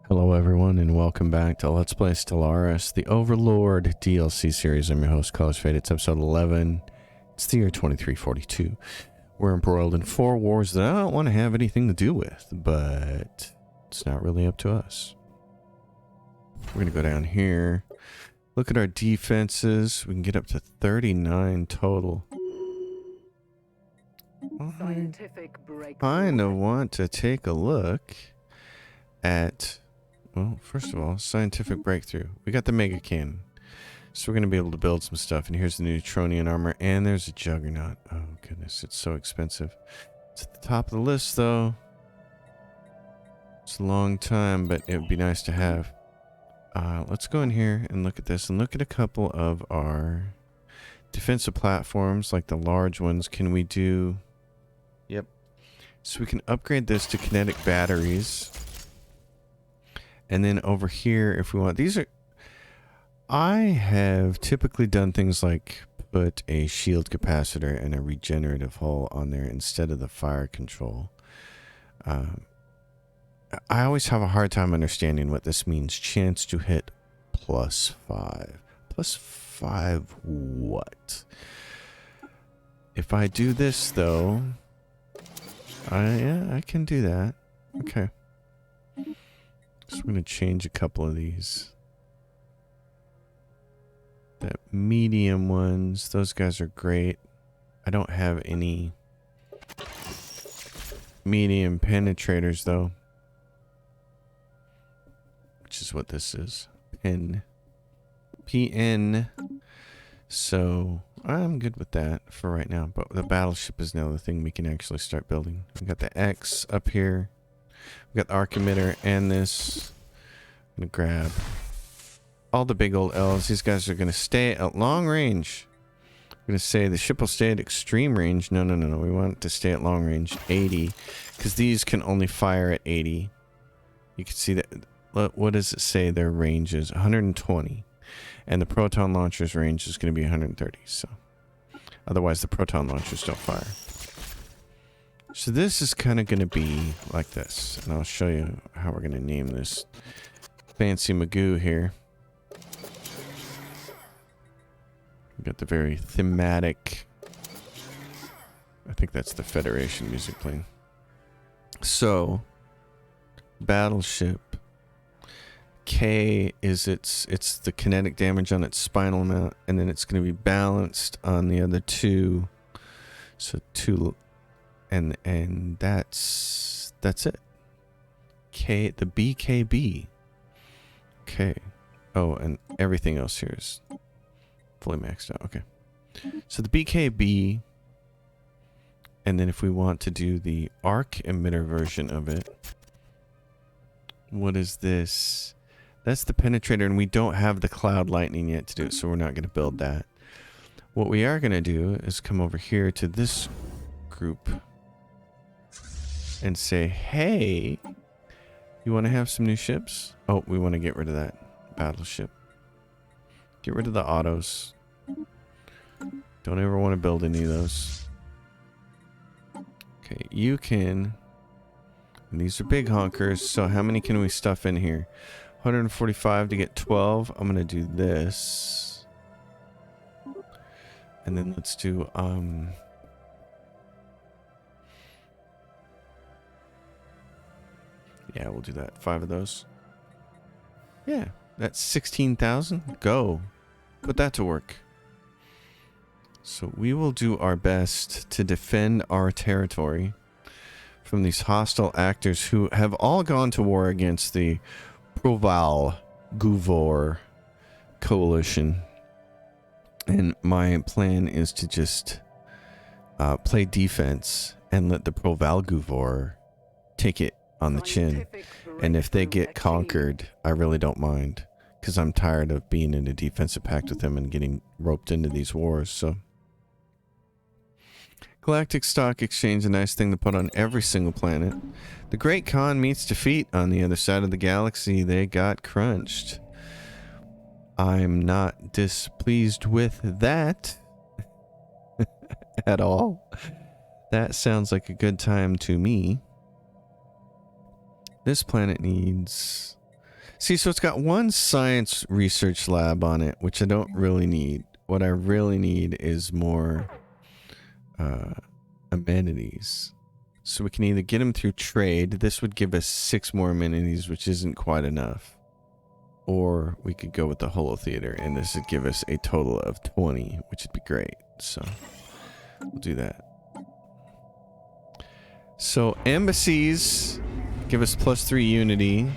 Hello everyone and welcome back to Let's Play Stellaris, the Overlord DLC series. I'm your host, Colors Fade. It's episode 11. It's the year 2342. We're embroiled in 4 wars that I don't want to have anything to do with, but it's not really up to us. We're going to go down here, look at our defenses. We can get up to 39 total. I kind of want to take a look at... Well, first of all, scientific breakthrough. We got the mega cannon. So we're going to be able to build some stuff. And here's the Neutronian armor. And there's a juggernaut. Oh, goodness. It's so expensive. It's at the top of the list, though. It's a long time, but it would be nice to have. Let's go in here and look at this. And look at a couple of our defensive platforms, like the large ones. Can we do... Yep. So we can upgrade this to kinetic batteries. And then over here, if we want, these are, I have typically done things like put a shield capacitor and a regenerative hull on there instead of the fire control. I always have a hard time understanding what this means. Chance to hit +5. +5 what? If I do this though, yeah, I can do that. Okay. So we're going to change a couple of these. The medium ones, those guys are great. I don't have any medium penetrators though. Which is what this is. PN. So I'm good with that for right now. But the battleship is now the thing we can actually start building. We got the X up here. We got the arc emitter and this. I'm gonna grab all the big old L's. These guys are gonna stay at long range. I'm gonna say the ship will stay at extreme range. No. We want it to stay at long range, 80, because these can only fire at 80. You can see that. What does it say? Their range is 120, and the proton launcher's range is gonna be 130. So, otherwise the proton launchers don't fire. So this is kind of going to be like this. And I'll show you how we're going to name this fancy Magoo here. We've got the very thematic... I think that's the Federation music playing. So, battleship. K is it's the kinetic damage on its spinal mount. And then it's going to be balanced on the other two. So 2... And that's it. K, the BKB. Okay. Oh, and everything else here is fully maxed out. Okay. So the BKB, and then if we want to do the arc emitter version of it, what is this? That's the penetrator, and we don't have the cloud lightning yet to do it, so we're not going to build that. What we are going to do is come over here to this group and say, hey, you want to have some new ships? Oh, we want to get rid of that battleship. Get rid of the autos. Don't ever want to build any of those. Okay, you can... And these are big honkers, so how many can we stuff in here? 145 to get 12. I'm going to do this. And then let's do... Yeah, we'll do that. 5 of those. Yeah, that's 16,000. Go. Put that to work. So we will do our best to defend our territory from these hostile actors who have all gone to war against the Proval Guvor coalition. And my plan is to just play defense and let the Proval Guvor take it on the chin. And if they get conquered, I really don't mind, because I'm tired of being in a defensive pact with them and getting roped into these wars. So Galactic Stock Exchange, a nice thing to put on every single planet. The Great Khan meets defeat on the other side of the galaxy. They got crunched. I'm not displeased with that at all. That sounds like a good time to me. This planet needs See, so it's got one science research lab on it, which I don't really need. What I really need is more amenities. So we can either get them through trade. This would give us 6 more amenities, which isn't quite enough. Or we could go with the Holo Theater, and this would give us a total of 20, which would be great. So we'll do that. So embassies give us +3 unity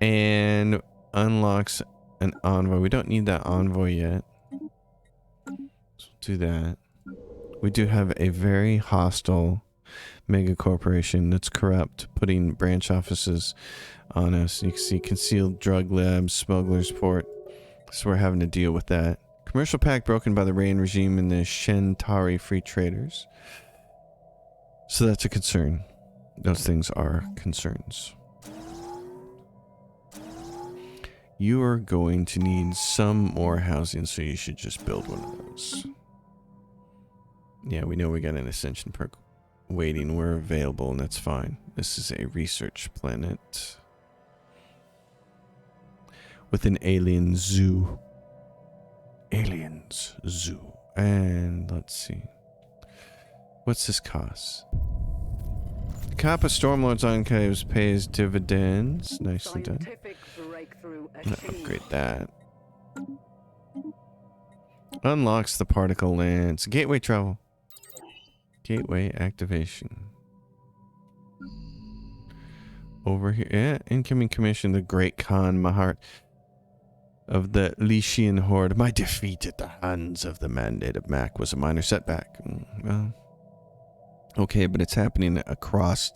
and unlocks an envoy. We don't need that envoy yet. So we'll do that. We do have a very hostile mega corporation that's corrupt, putting branch offices on us. You can see concealed drug labs, smugglers port. So we're having to deal with that. Commercial pact broken by the Rain regime and the Shentari free traders. So that's a concern. Those things are concerns. You are going to need some more housing, so you should just build one of those. Yeah, we know we got an ascension perk waiting. We're available, and that's fine. This is a research planet with an alien zoo. Aliens zoo. And let's see. What's this cost? The Kappa Stormlord's Enclaves pays dividends. Nicely done. I'm gonna upgrade that. Unlocks the particle lance. Gateway travel. Gateway activation. Over here. Yeah, incoming commission. The Great Khan Mahart of the Lycian Horde. My defeat at the hands of the Mandate of Mac was a minor setback. Well, okay, but it's happening across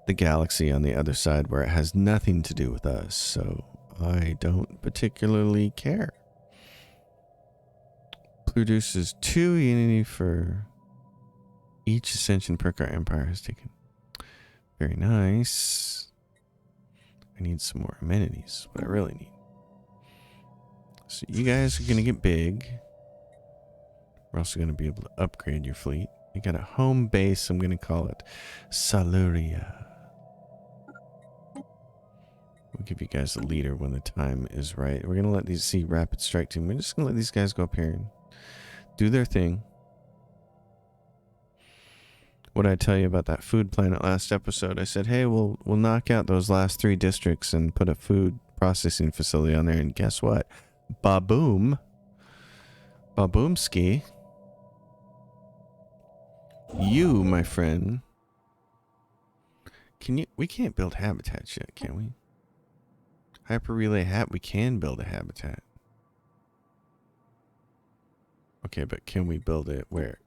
the galaxy on the other side where it has nothing to do with us, so I don't particularly care. Produces 2 unity for each ascension perk our empire has taken. Very nice. I need some more amenities, what I really need. So you guys are going to get big. We're also going to be able to upgrade your fleet. You got a home base. I'm going to call it Saluria. We'll give you guys a leader when the time is right. We're going to let these see rapid strike team. We're just going to let these guys go up here and do their thing. What did I tell you about that food planet last episode? I said, hey, we'll knock out those last 3 districts and put a food processing facility on there. And guess what? Baboom. Baboomski. You, my friend. We can't build habitats yet, can we? Hyper relay hat, we can build a habitat. Okay, but can we build it where?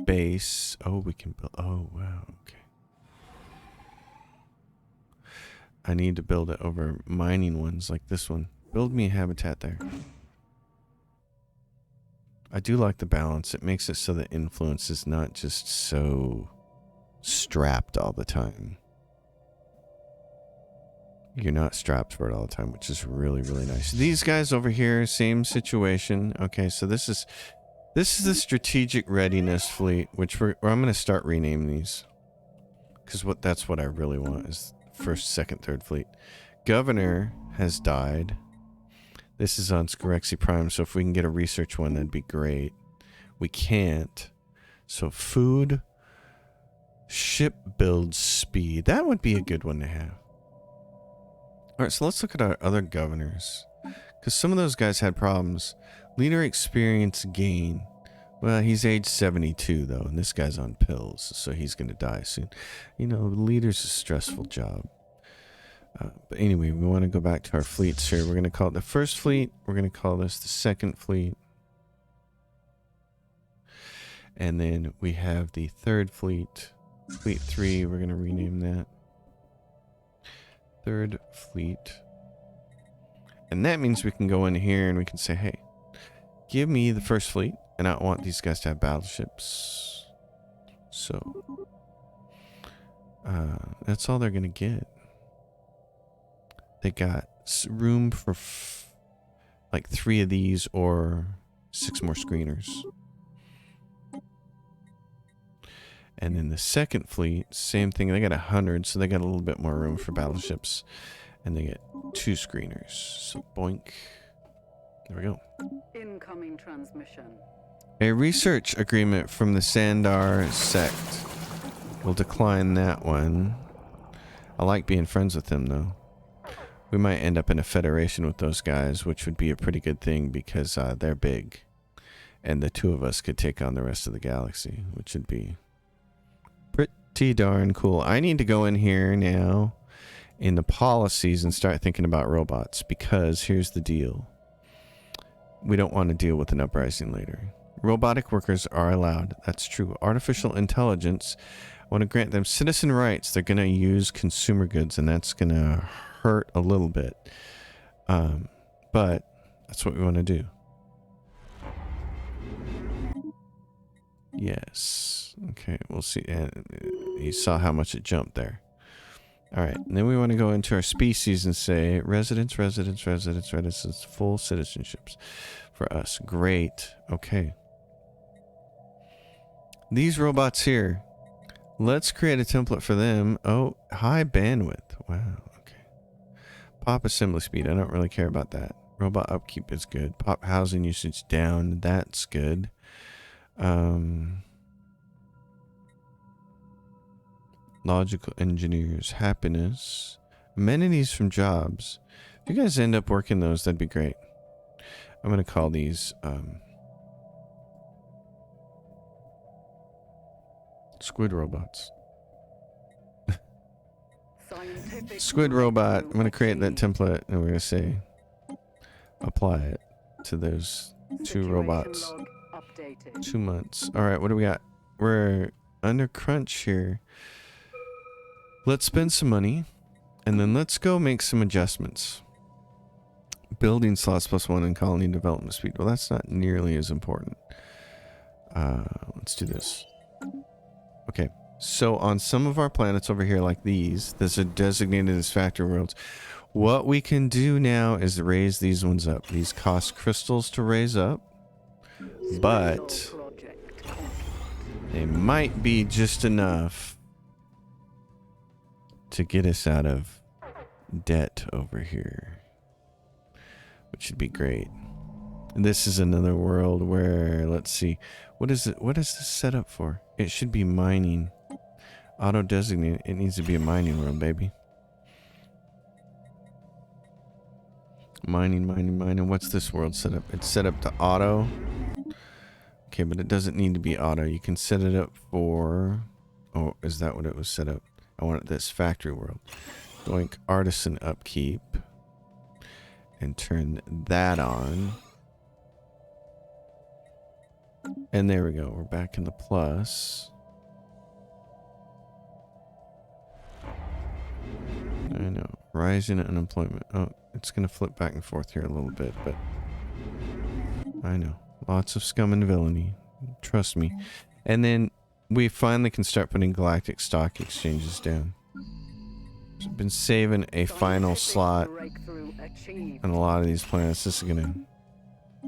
Base. Oh, we can build. Oh, wow. Okay. I need to build it over mining ones like this one. Build me a habitat there. I do like the balance. It makes it so the influence is not just so strapped all the time. You're not strapped for it all the time, which is really, really nice. These guys over here, same situation. Okay, so this is the strategic readiness fleet, which I'm going to start renaming these. Because that's what I really want is first, second, third fleet. Governor has died. This is on Scorexy Prime, so if we can get a research one, that'd be great. We can't. So food, ship build speed. That would be a good one to have. All right, so let's look at our other governors. Because some of those guys had problems. Leader experience gain. Well, he's age 72, though, and this guy's on pills, so he's going to die soon. You know, leader's a stressful job. But anyway, we want to go back to our fleets here. We're going to call it the first fleet. We're going to call this the second fleet. And then we have the third fleet. Fleet 3, we're going to rename that. Third fleet. And that means we can go in here and we can say, hey, give me the first fleet. And I want these guys to have battleships. So that's all they're going to get. They got room for like 3 of these or 6 more screeners. And then the second fleet, same thing. They got 100, so they got a little bit more room for battleships. And they get 2 screeners. So boink. There we go. Incoming transmission. A research agreement from the Sandar sect. We'll decline that one. I like being friends with them, though. We might end up in a federation with those guys, which would be a pretty good thing because they're big. And the 2 of us could take on the rest of the galaxy, which would be pretty darn cool. I need to go in here now in the policies and start thinking about robots, because here's the deal. We don't want to deal with an uprising later. Robotic workers are allowed. That's true. Artificial intelligence, I want to grant them citizen rights. They're going to use consumer goods, and that's going to hurt a little bit. But that's what we want to do. Yes. Okay, we'll see. You saw how much it jumped there. All right, and then we want to go into our species and say residents, full citizenships for us. Great. Okay. These robots here, let's create a template for them. Oh, high bandwidth. Wow. Okay. Pop assembly speed. I don't really care about that. Robot upkeep is good. Pop housing usage down. That's good. Logical engineers, happiness, amenities from jobs. If you guys end up working those, that'd be great. I'm gonna call these squid robots. Squid robot. I'm gonna create that template and we're gonna say apply it to those 2 robots. 2 months. All right, what do we got? We're under crunch here. Let's spend some money, and then let's go make some adjustments. Building slots +1 and colony development speed. Well, that's not nearly as important. Let's do this. Okay, so on some of our planets over here, like these, that are designated as factory worlds, what we can do now is raise these ones up. These cost crystals to raise up, but they might be just enough to get us out of debt over here, which would be great. And this is another world where, let's see, what is this set up for? It should be mining. Auto designate. It needs to be a mining world, baby. Mining. What's this world set up? It's set up to auto. Okay, but it doesn't need to be auto. You can set it up for, oh, is that what it was set up? I want this factory world. Doink artisan upkeep. And turn that on. And there we go. We're back in the plus. I know. Rising unemployment. Oh, it's going to flip back and forth here a little bit, but I know. Lots of scum and villainy. Trust me. And then we finally can start putting galactic stock exchanges down. So I've been saving a final slot on a lot of these planets. This is gonna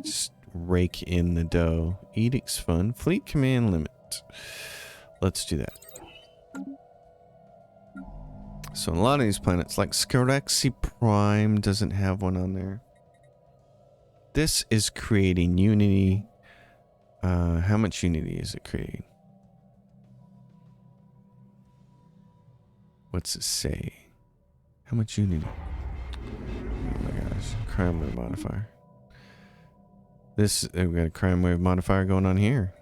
just rake in the dough. Edicts fun. Fleet command limit. Let's do that. So a lot of these planets, like Scarexi Prime doesn't have one on there. This is creating unity. How much unity is it creating? What's it say? How much unity? Oh my gosh. Crime wave modifier. This, we've got a crime wave modifier going on here.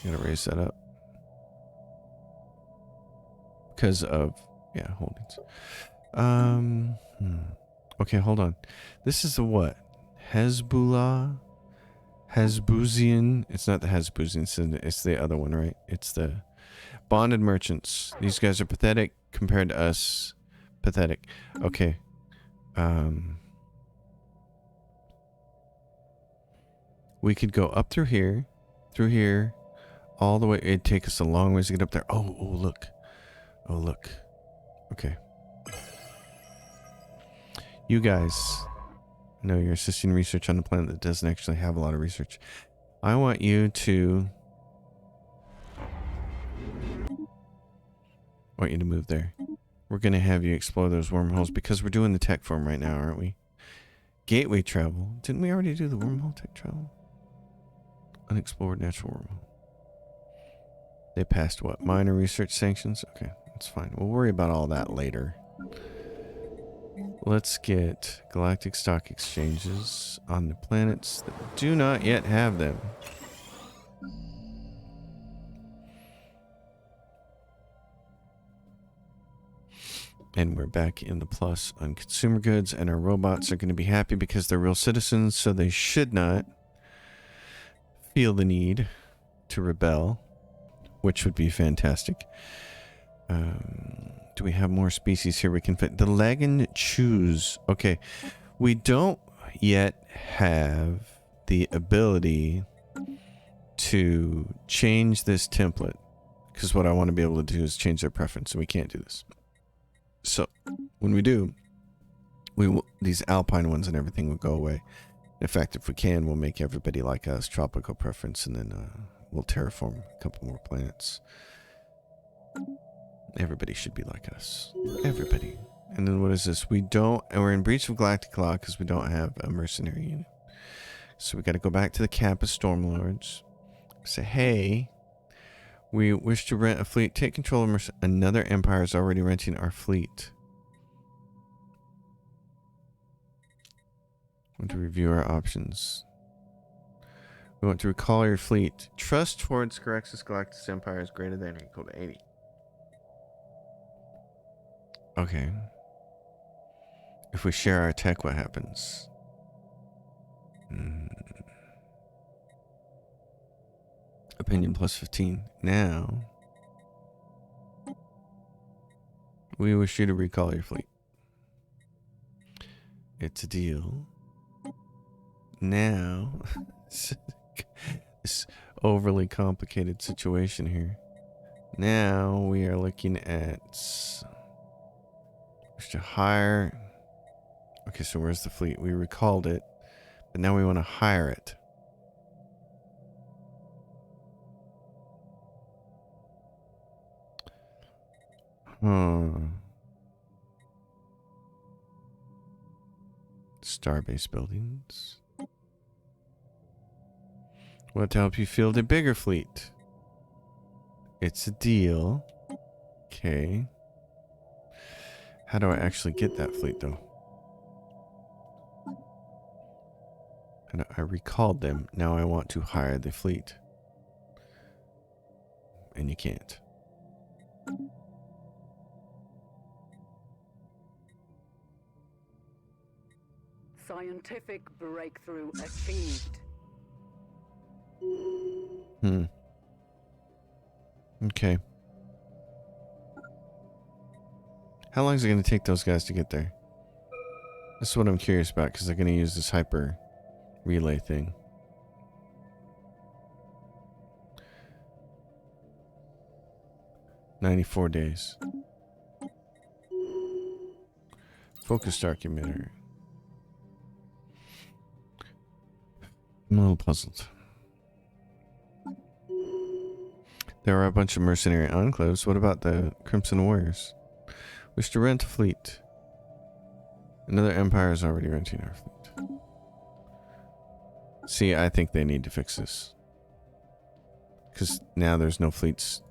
Gotta raise that up. Because of, yeah, holdings. Okay, hold on. This is the what? Hezbollah? Hezbuzian? It's not the Hezbuzian, it's the other one, right? It's the bonded merchants. These guys are pathetic compared to us. Pathetic. Okay. We could go up through here, all the way. It'd take us a long ways to get up there. Oh, look. Oh, look. Okay. You guys, I know you're assisting research on a planet that doesn't actually have a lot of research. I want you to I want you to move there. We're going to have you explore those wormholes because we're doing the tech form right now, aren't we? Gateway travel. Didn't we already do the wormhole tech travel? Unexplored natural wormhole. They passed what? Minor research sanctions? Okay, that's fine. We'll worry about all that later. Let's get galactic stock exchanges on the planets that do not yet have them. And we're back in the plus on consumer goods, and our robots are going to be happy because they're real citizens, so they should not feel the need to rebel, which would be fantastic. Do we have more species here we can fit? The Lagan Choose. Okay, we don't yet have the ability to change this template, because what I want to be able to do is change their preference, and we can't do this. So when we do, these alpine ones and everything will go away. In fact, if we can, we'll make everybody like us, tropical preference, and then we'll terraform a couple more planets. Everybody should be like us. Everybody. And then what is this? We don't, and we're in breach of galactic law because we don't have a mercenary unit. So we got to go back to the camp of Stormlords. Say, hey, we wish to rent a fleet. Take control of another empire is already renting our fleet. Want to review our options. We want to recall your fleet. Trust towards Caraxus Galactus Empire is greater than or equal to 80. Okay. If we share our tech, what happens? Opinion plus 15. Now, we wish you to recall your fleet. It's a deal. Now, this overly complicated situation here. Now we are looking at wish to hire. Okay, so where's the fleet? We recalled it, but now we want to hire it. Starbase buildings. What to help you field a bigger fleet? It's a deal. Okay. How do I actually get that fleet, though? And I recalled them. Now I want to hire the fleet. And you can't. Scientific breakthrough achieved. Okay. How long is it going to take those guys to get there? This is what I'm curious about, because they're going to use this hyper relay thing. "94 days. Focus documentary. I'm a little puzzled. There are a bunch of mercenary enclaves. What about the Crimson Warriors? Wish to rent a fleet. Another empire is already renting our fleet. See, I think they need to fix this. Because now there's no fleets.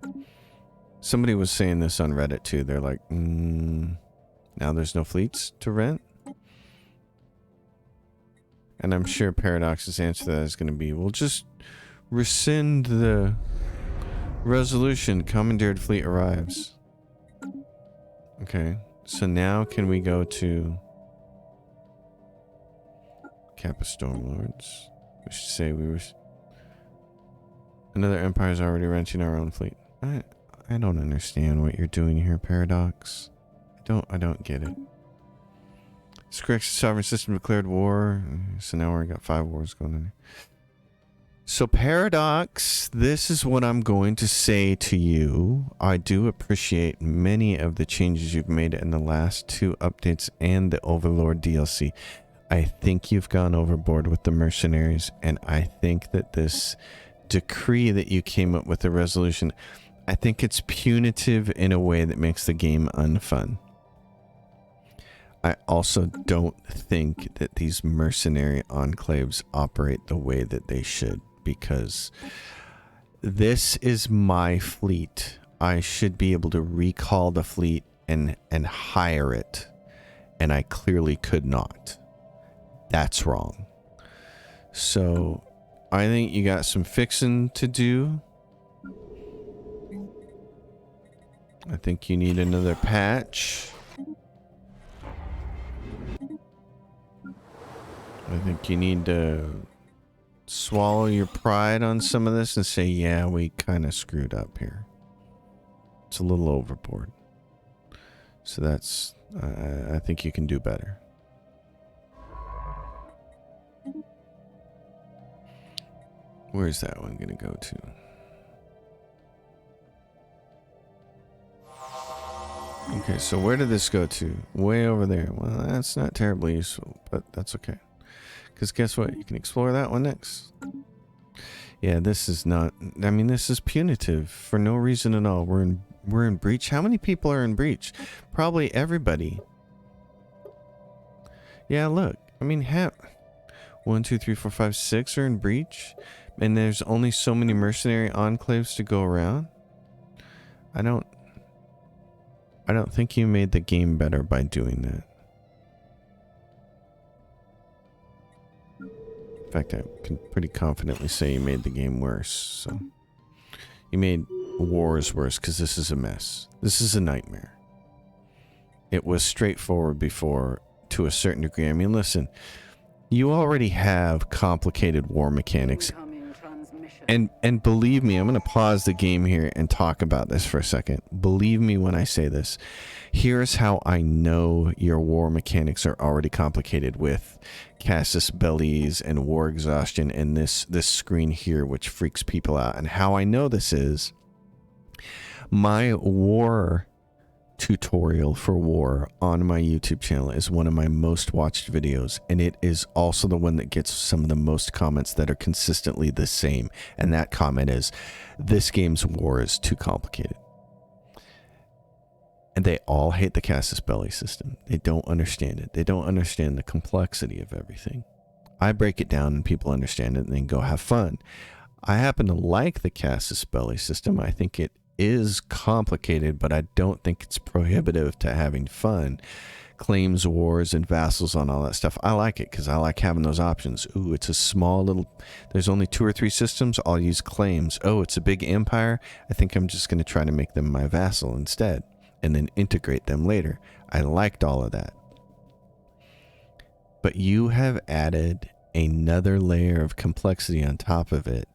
Somebody was saying this on Reddit too. They're like, now there's no fleets to rent? And I'm sure Paradox's answer to that is going to be, we'll just rescind the resolution. Commandeered fleet arrives. Okay, so now can we go to Kappa Stormlords? We should say we were... Another empire's already renting our own fleet. I don't understand what you're doing here, Paradox. I don't get it. This correct sovereign system declared war. So now we got 5 wars going on. So Paradox, this is what I'm going to say to you. I do appreciate many of the changes you've made in the last 2 updates and the Overlord DLC. I think you've gone overboard with the mercenaries, and I think that this decree that you came up with, the resolution, I think it's punitive in a way that makes the game unfun. I also don't think that these mercenary enclaves operate the way that they should, because this is my fleet. I should be able to recall the fleet and hire it, and I clearly could not. That's wrong. So I think you got some fixing to do. I think you need another patch. I think you need to swallow your pride on some of this and say, yeah, we kind of screwed up here. It's a little overboard. So that's, I think you can do better. Where's that one gonna go to? Okay, so where did this go to? Way over there. Well, that's not terribly useful, but that's okay. Because guess what? You can explore that one next. Yeah, this is not... I mean, this is punitive for no reason at all. We're in breach. How many people are in breach? Probably everybody. Yeah, look. I mean, 1, 2, 3, 4, 5, 6 are in breach. And there's only so many mercenary enclaves to go around. I don't think you made the game better by doing that. In fact, I can pretty confidently say you made the game worse. So you made wars worse because this is a mess. This is a nightmare. It was straightforward before to a certain degree. I mean, listen, you already have complicated war mechanics. And believe me, I'm going to pause the game here and talk about this for a second. Believe me when I say this. Here's how I know your war mechanics are already complicated with casus bellis and war exhaustion and this screen here, which freaks people out. And how I know this is my war tutorial for war on my YouTube channel is one of my most watched videos, and it is also the one that gets some of the most comments that are consistently the same. And that comment is, this game's war is too complicated. And they all hate the casus belli system. They don't understand it. They don't understand the complexity of everything. I break it down and people understand it and then go have fun. I happen to like the casus belli system. I think it is complicated, but I don't think it's prohibitive to having fun. Claims wars and vassals on all that stuff. I like it because I like having those options. Ooh, it's a small little, there's only 2 or 3 systems. I'll use claims. Oh, it's a big empire. I think I'm just going to try to make them my vassal instead and then integrate them later. I liked all of that. But you have added another layer of complexity on top of it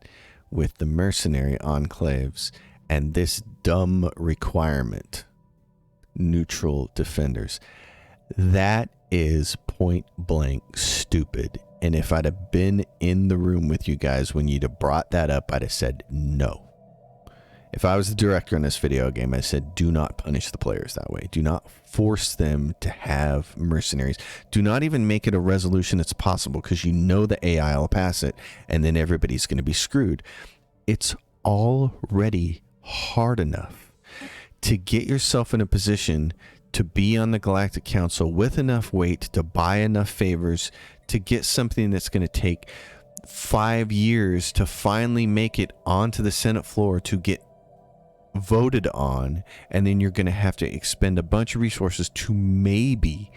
with the mercenary enclaves and this dumb requirement, neutral defenders. That is point blank stupid. And if I'd have been in the room with you guys when you'd have brought that up, I'd have said no. If I was the director in this video game, I said, do not punish the players that way. Do not force them to have mercenaries. Do not even make it a resolution that's possible, because you know the AI will pass it and then everybody's going to be screwed. It's already hard enough to get yourself in a position to be on the Galactic Council with enough weight to buy enough favors to get something that's going to take 5 years to finally make it onto the Senate floor to get voted on, and then you're going to have to expend a bunch of resources to maybe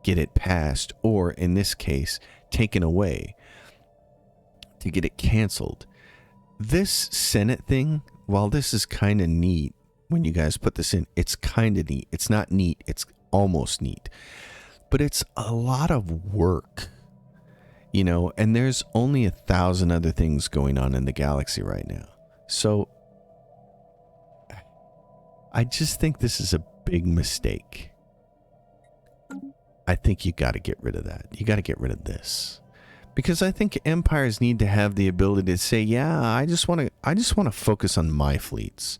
get it passed, or in this case taken away, to get it canceled. This Senate thing, while this is kind of neat when you guys put this in, it's kind of neat. It's not neat, it's almost neat, but it's a lot of work, you know, and there's only 1,000 other things going on in the galaxy right now. So I just think this is a big mistake. I think you got to get rid of that. You got to get rid of this. Because I think empires need to have the ability to say, yeah, I just want to focus on my fleets.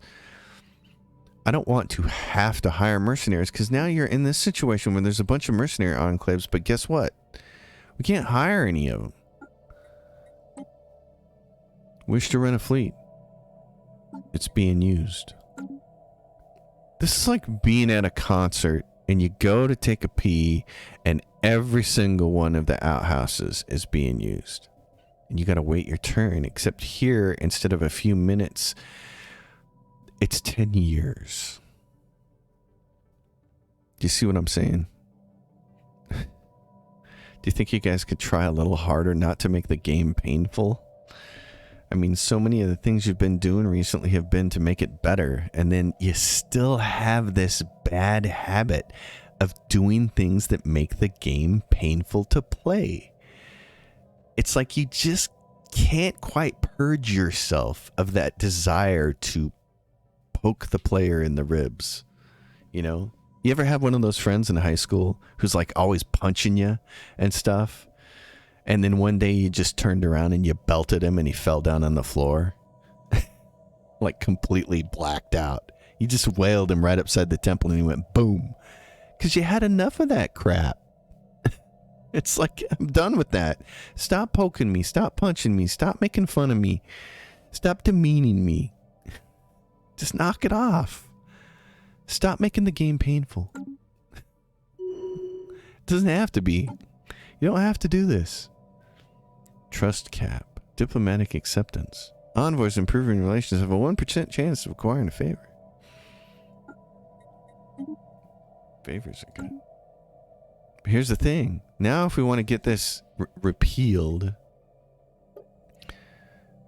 I don't want to have to hire mercenaries, because now you're in this situation where there's a bunch of mercenary enclaves, but guess what? We can't hire any of them. Wish to run a fleet. It's being used. This is like being at a concert and you go to take a pee and every single one of the outhouses is being used. And you got to wait your turn. Except here, instead of a few minutes, it's 10 years. Do you see what I'm saying? Do you think you guys could try a little harder not to make the game painful? I mean, so many of the things you've been doing recently have been to make it better. And then you still have this bad habit of doing things that make the game painful to play. It's like you just can't quite purge yourself of that desire to poke the player in the ribs. You know? You ever have one of those friends in high school who's like always punching you and stuff? And then one day you just turned around and you belted him and he fell down on the floor. Like completely blacked out. You just wailed him right upside the temple and he went boom. Because you had enough of that crap. It's like, I'm done with that. Stop poking me. Stop punching me. Stop making fun of me. Stop demeaning me. Just knock it off. Stop making the game painful. It doesn't have to be. You don't have to do this. Trust cap. Diplomatic acceptance. Envoys improving relations have a 1% chance of acquiring a favor. Favors are good. But here's the thing. Now if we want to get this repealed,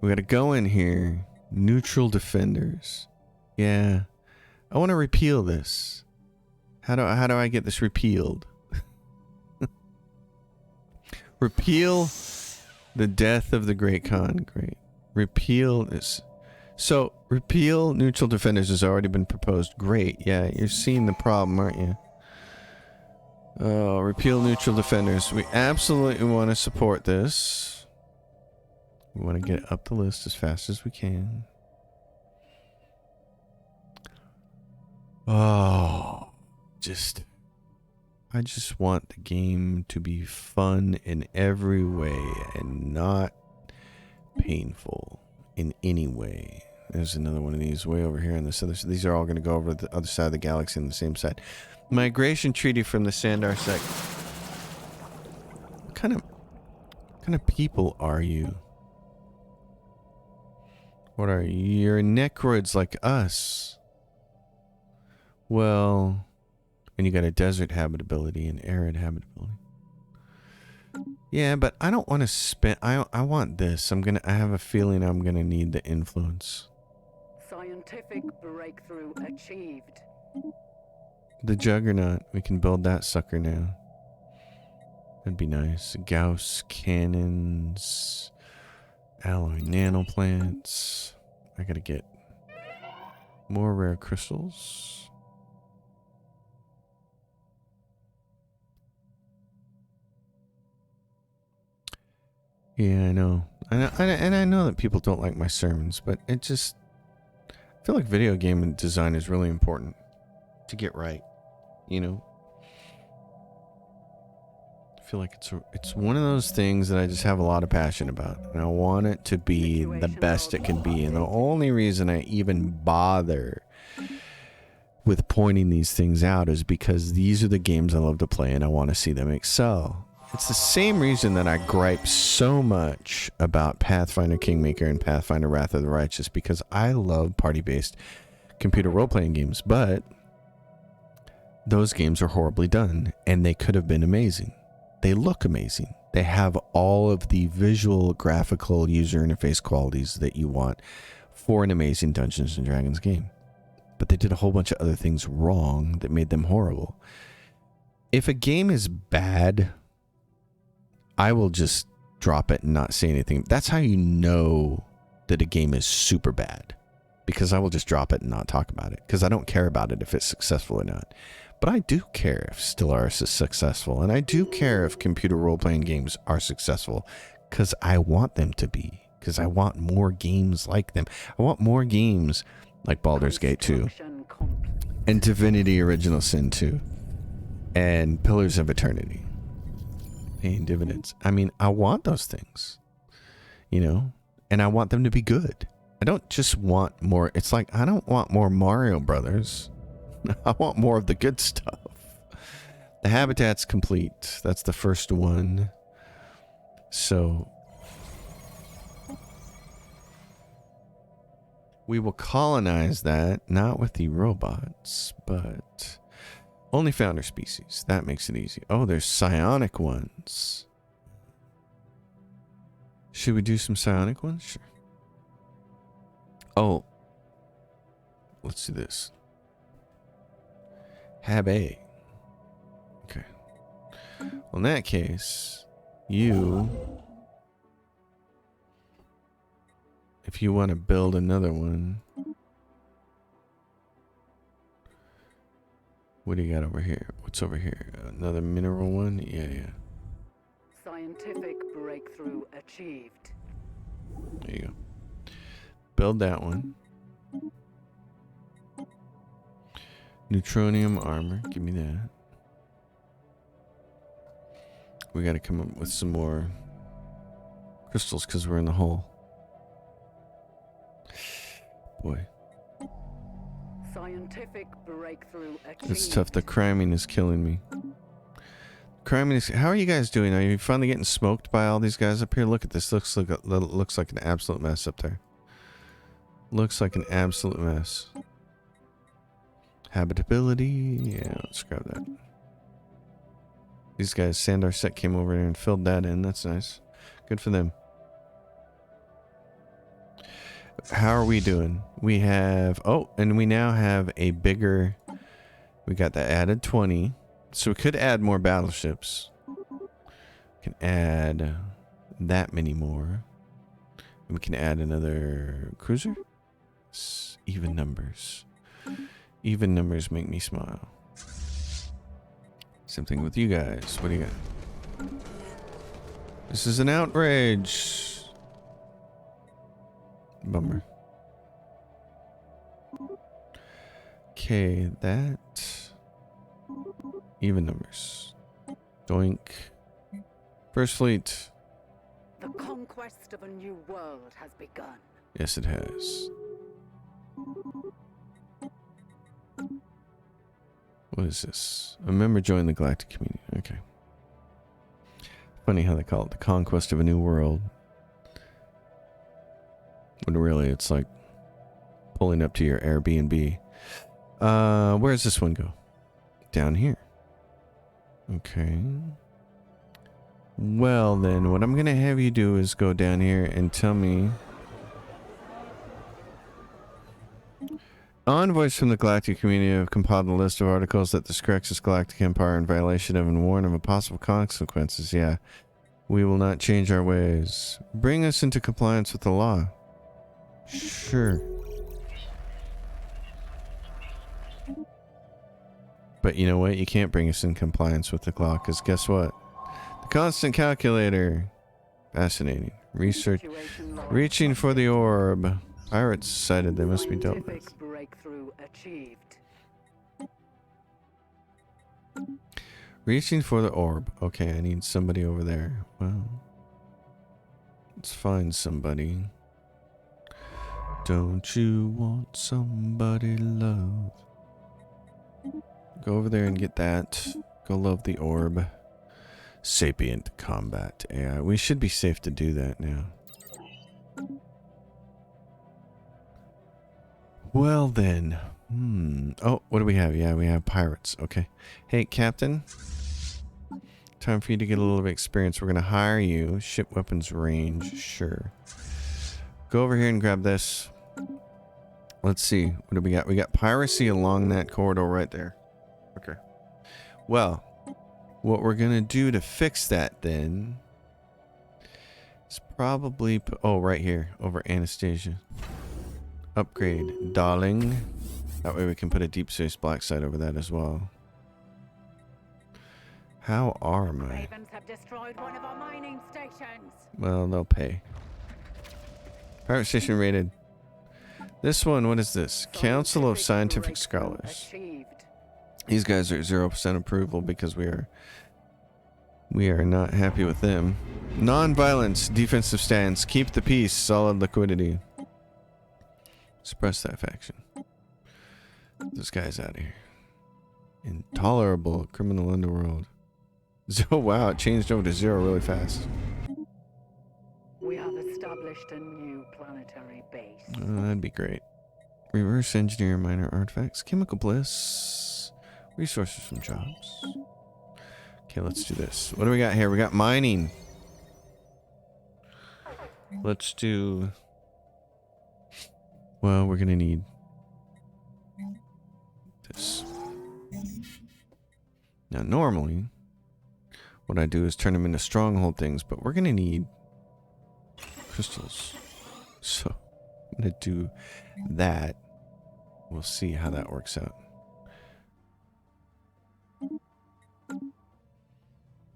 we got to go in here. Neutral defenders. Yeah. I want to repeal this. How do I get this repealed? Repeal the death of the Great Khan. Great. Repeal this. So, repeal neutral defenders has already been proposed. Great. Yeah, you're seeing the problem, aren't you? Oh, repeal neutral defenders. We absolutely want to support this. We want to get up the list as fast as we can. Oh, I just want the game to be fun in every way and not painful in any way. There's another one of these way over here on this other side. These are all going to go over the other side of the galaxy on the same side. Migration treaty from the Sandar sect. What kind of people are you? What are you? You're necroids like us. Well, and you got a desert habitability and arid habitability. Yeah, but I don't want to spend. I want this. I have a feeling I'm gonna need the influence. Scientific breakthrough achieved. The Juggernaut. We can build that sucker now. That'd be nice. Gauss cannons, alloy nanoplants. I gotta get more rare crystals. Yeah, I know. And I know that people don't like my sermons, but I feel like video game design is really important to get right, you know? I feel like it's one of those things that I just have a lot of passion about, and I want it to be the best it can be, and the only reason I even bother with pointing these things out is because these are the games I love to play and I want to see them excel. It's the same reason that I gripe so much about Pathfinder Kingmaker and Pathfinder Wrath of the Righteous, because I love party-based computer role-playing games, but those games are horribly done, and they could have been amazing. They look amazing. They have all of the visual, graphical, user interface qualities that you want for an amazing Dungeons & Dragons game. But they did a whole bunch of other things wrong that made them horrible. If a game is bad, I will just drop it and not say anything. That's how you know that a game is super bad, because I will just drop it and not talk about it, because I don't care about it if it's successful or not. But I do care if Stellaris is successful, and I do care if computer role-playing games are successful, because I want them to be, because I want more games like them. I want more games like Baldur's Gate 2 and Divinity Original Sin 2 and Pillars of Eternity. Paying dividends. I mean, I want those things, you know, and I want them to be good. I don't just want more. It's like, I don't want more Mario Brothers. I want more of the good stuff. The habitat's complete. That's the first one. So we will colonize that, not with the robots, but only founder species. That makes it easy. Oh, there's psionic ones. Should we do some psionic ones? Sure. Oh, let's do this. Hab A. Okay. Well, in that case, you, if you want to build another one, what do you got over here? What's over here? Another mineral one? Yeah. Scientific breakthrough achieved. There you go. Build that one. Neutronium armor. Give me that. We got to come up with some more crystals because we're in the hole. Boy. Scientific breakthrough achieved. It's tough. The criming is killing me. Criming is... How are you guys doing? Are you finally getting smoked by all these guys up here? Look at this. Looks like an absolute mess up there. Looks like an absolute mess. Habitability. Yeah, let's grab that. These guys, Sandar Set came over here and filled that in. That's nice. Good for them. How are we doing? We have... Oh, and we now have a bigger... We got that added 20. So we could add more battleships. We can add that many more. And we can add another cruiser. Even numbers. Even numbers make me smile. Same thing with you guys. What do you got? This is an outrage. Bummer. Okay, that. Even numbers. Doink. First fleet. The conquest of a new world has begun. Yes, it has. What is this? A member joined the galactic community. Okay. Funny how they call it the conquest of a new world. When really it's like pulling up to your Airbnb. Where does this one go? Down here. Okay. Well then, what I'm gonna have you do is go down here and tell me... Envoys from the galactic community have compiled a list of articles that the Skrexus Galactic Empire in violation of and warn of possible consequences. Yeah. We will not change our ways. Bring us into compliance with the law. Sure. But you know what? You can't bring us in compliance with the law, because guess what? The constant calculator. Fascinating. Research. Reaching for the orb. Pirates sighted. They must be dealt with. Breakthrough achieved. Reaching for the orb. Okay, I need somebody over there. Well, let's find somebody. Don't you want somebody to love? Go over there and get that. Go love the orb. Sapient combat AI. We should be safe to do that now. Well then. Oh, what do we have? Yeah, we have pirates. Okay. Hey, Captain. Time for you to get a little bit of experience. We're going to hire you. Ship weapons range. Sure. Go over here and grab this. Let's see. What do we got? We got piracy along that corridor right there. Okay. Well, what we're going to do to fix that then is probably... Oh, right here. Over Anastasia. Upgrade. Darling. That way we can put a deep space black site over that as well. How are my... Ravens have destroyed one of our mining stations. Well, they'll pay. Pirate station rated. This one, what is this? Council of Scientific Scholars. These guys are 0% approval because we are not happy with them. Non-violence, defensive stance, keep the peace, solid liquidity. Suppress that faction. This guy's out of here. Intolerable criminal underworld. Oh wow, it changed over to 0 really fast. We have established a new planetary base. That'd be great. Reverse engineer minor artifacts. Chemical bliss. Resources from jobs. Okay, let's do this. What do we got here? We got mining. Let's do... Well, we're gonna need this. Now, normally, what I do is turn them into stronghold things, but we're gonna need crystals. So, I'm gonna do that. We'll see how that works out.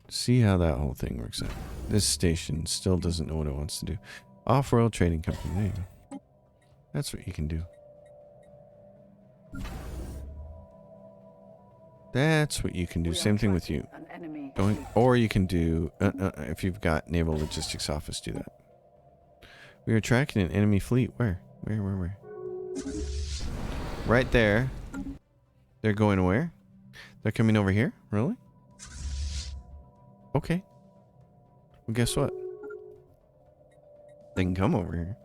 See how that whole thing works out. This station still doesn't know what it wants to do. Off-world trading company. There you go. That's what you can do. That's what you can do. Same thing with you. Or you can do, if you've got Naval Logistics Office, do that. We are tracking an enemy fleet. Where? Where? Right there. They're going where? They're coming over here? Really? Okay. Well, guess what? They can come over here.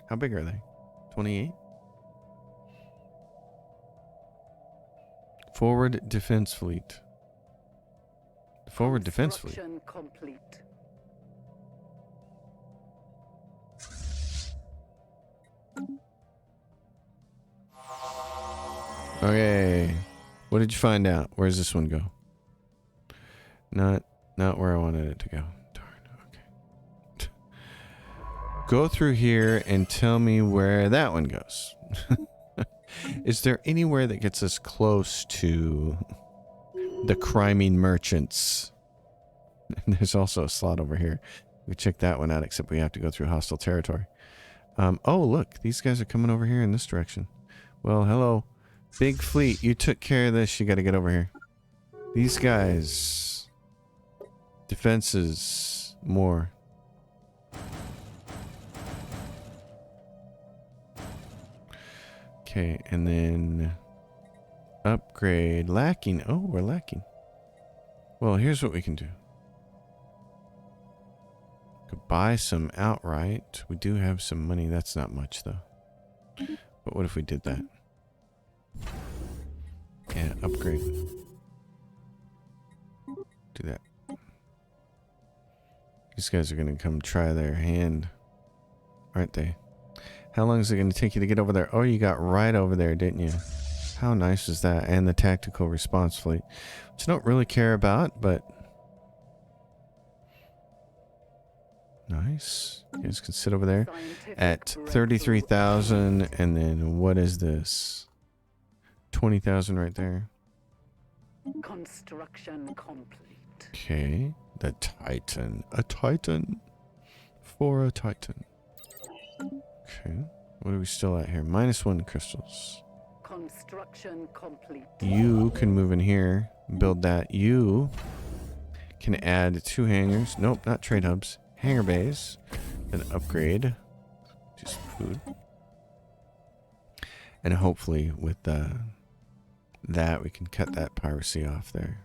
How big are they? 28? Forward defense fleet. Forward defense fleet. Complete. Okay. What did you find out? Where does this one go? Not where I wanted it to go. Darn. Okay. Go through here and tell me where that one goes. Is there anywhere that gets us close to the criming merchants? There's also a slot over here. We check that one out, except we have to go through hostile territory. Oh, look. These guys are coming over here in this direction. Well, hello. Big fleet. You took care of this. You got to get over here. These guys. Defenses. More. Okay, and then upgrade. Lacking. Oh, we're lacking. Well, here's what we can do. Could buy some outright. We do have some money. That's not much, though. But what if we did that? Yeah, upgrade. Do that. These guys are going to come try their hand, aren't they? How long is it going to take you to get over there? Oh, you got right over there, didn't you? How nice is that? And the tactical response fleet, which I don't really care about, but nice. You guys can sit over there at 33,000, and then what is this? 20,000 right there. Construction complete. Okay, the Titan. A Titan for a Titan. Okay, what are we still at here? -1 crystals. Construction complete. You can move in here, build that. You can add 2 hangars. Nope, not trade hubs. Hangar bays. Then upgrade. Just food. And hopefully with that we can cut that piracy off there.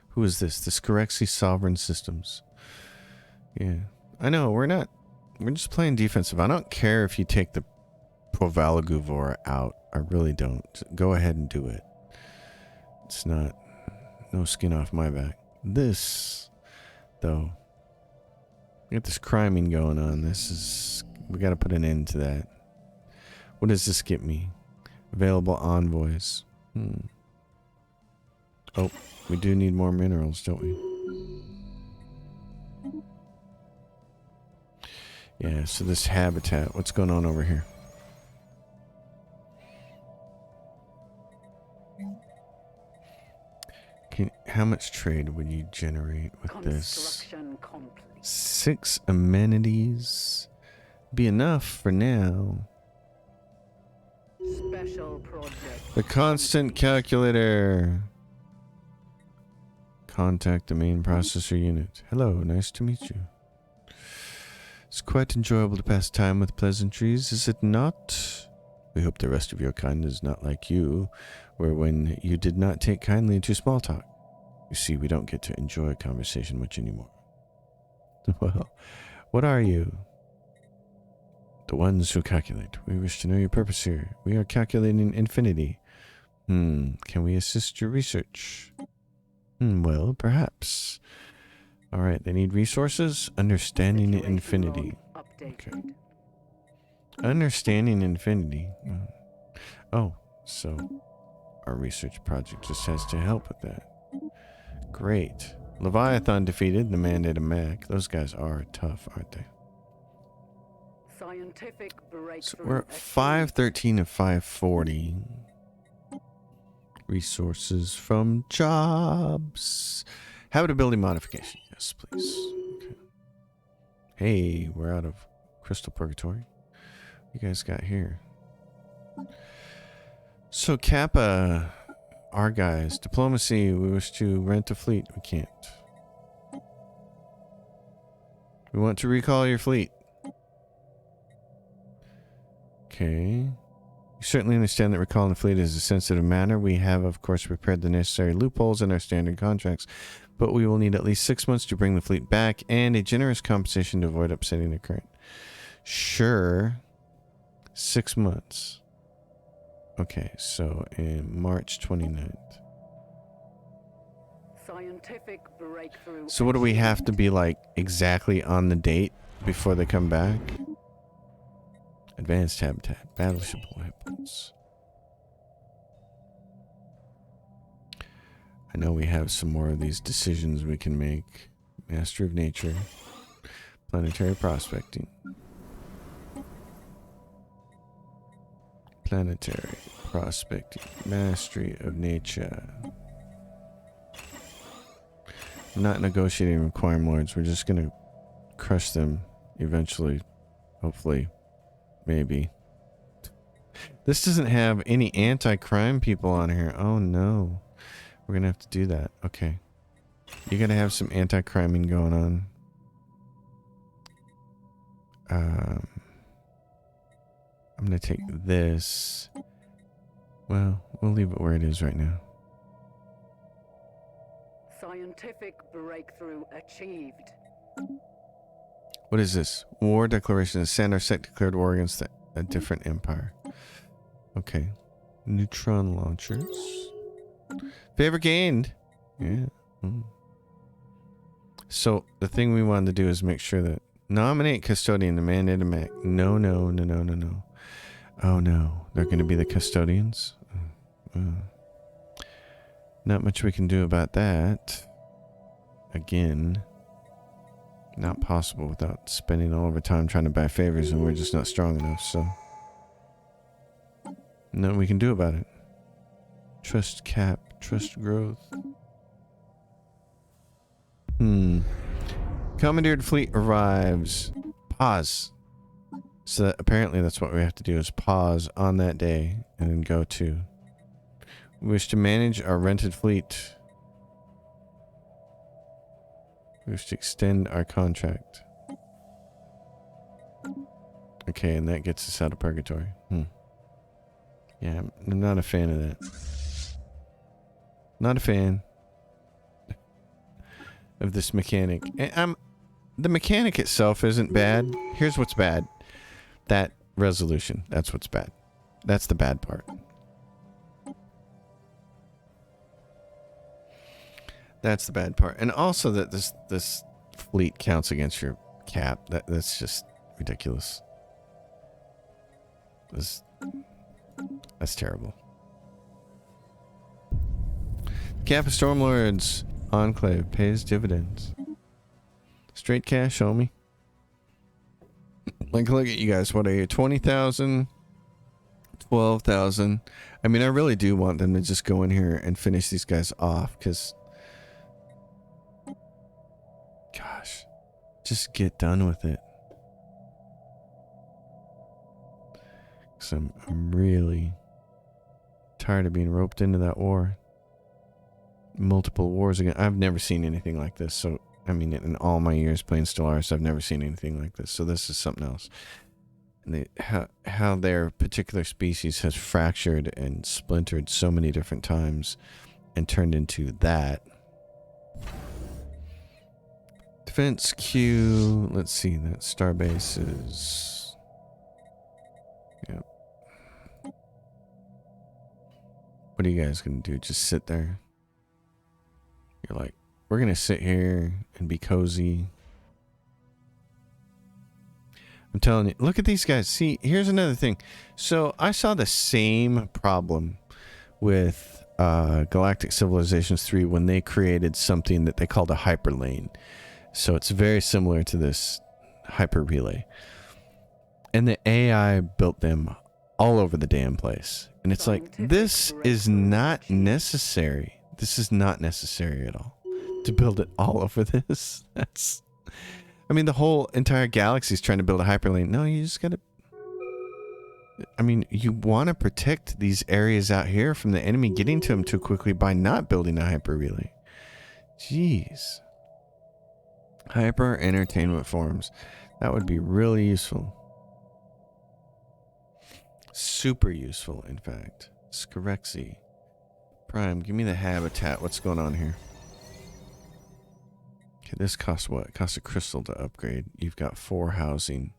Who is this? The Scorexi Sovereign Systems. Yeah. I know, we're just playing defensive. I don't care if you take the Provalaguvor out. I really don't. Go ahead and do it. It's not... No skin off my back. This, though... We got this criming going on. This is... We gotta put an end to that. What does this get me? Available envoys. Oh, we do need more minerals, don't we? Yeah, so this habitat. What's going on over here? How much trade would you generate with this? 6 amenities. Be enough for now. Special project. The constant calculator. Contact the main processor unit. Hello, nice to meet you. It's quite enjoyable to pass time with pleasantries, is it not? We hope the rest of your kind is not like you, where when you did not take kindly to small talk. You see, we don't get to enjoy a conversation much anymore. Well, what are you? The ones who calculate. We wish to know your purpose here. We are calculating infinity. Can we assist your research? Well, perhaps. Alright, they need resources. Understanding infinity. Okay. Understanding infinity. Oh, so our research project just has to help with that. Great. Leviathan defeated the Mandate of Mac. Those guys are tough, aren't they? Scientific breakthrough. So we're at 513 and 540. Resources from jobs. Habitability modification. Yes, please. Okay. Hey, we're out of Crystal Purgatory. What you guys got here? So Kappa, our guys. Diplomacy, we wish to rent a fleet. We can't. We want to recall your fleet. Okay. You certainly understand that recalling the fleet is a sensitive matter. We have, of course, prepared the necessary loopholes in our standard contracts, but we will need at least 6 months to bring the fleet back and a generous compensation to avoid upsetting the current. Sure. 6 months. Okay, so in March 29th. Scientific breakthrough. So what do we have to be like exactly on the date before they come back? Advanced habitat, battleship weapons. I know we have some more of these decisions we can make. Master of Nature, planetary prospecting. Planetary prospecting, mastery of nature. I'm not negotiating with crime lords. We're just gonna crush them eventually, hopefully. Maybe. This doesn't have any anti-crime people on here. Oh no. We're gonna have to do that. Okay. You gotta have some anti-criming going on. I'm gonna take this. Well, we'll leave it where it is right now. Scientific breakthrough achieved. What is this? War declaration. The Sandar sect declared war against a different empire. Okay. Neutron launchers. Favor gained. Yeah. So the thing we wanted to do is make sure that nominate custodian, the mandate of Mac. No. Oh no. They're going to be the custodians? Not much we can do about that. Again. Not possible without spending all of our time trying to buy favors, and we're just not strong enough, so nothing we can do about it. Trust cap, trust growth. Commandeered fleet arrives. Pause. So that apparently that's what we have to do, is pause on that day and then go to. We wish to manage our rented fleet. We wish to extend our contract. Okay, and that gets us out of purgatory. Yeah, I'm not a fan of that. Not a fan of this mechanic. And the mechanic itself isn't bad. Here's what's bad. That resolution. That's what's bad. That's the bad part. That's the bad part. And also that this fleet counts against your cap. That's just ridiculous. That's terrible. Cap of Stormlord's enclave pays dividends. Straight cash, homie. Like, look at you guys. What are you? 20,000? 12,000? I mean, I really do want them to just go in here and finish these guys off, because gosh, just get done with it. Because I'm really tired of being roped into that war. Multiple wars again. I've never seen anything like this, so I mean, in all my years playing Stellaris, I've never seen anything like this. So this is something else. And how their particular species has fractured and splintered so many different times and turned into that. Defense Q. Let's see. That starbase is. Yep. What are you guys gonna do? Just sit there? You're like, we're gonna sit here and be cozy. I'm telling you, look at these guys. See, here's another thing. So I saw the same problem with Galactic Civilizations 3 when they created something that they called a hyperlane. So it's very similar to this hyper relay. And the AI built them all over the damn place. And it's like, this is not necessary. This is not necessary at all. To build it all over this. That's... I mean, the whole entire galaxy is trying to build a hyperlane. No, you just gotta... I mean, you want to protect these areas out here from the enemy getting to them too quickly by not building a hyper relay. Jeez. Hyper entertainment forums. That would be really useful. Super useful, in fact. Scorexy. Prime, give me the habitat. What's going on here? Okay, this costs what? It costs a crystal to upgrade. You've got 4 housing.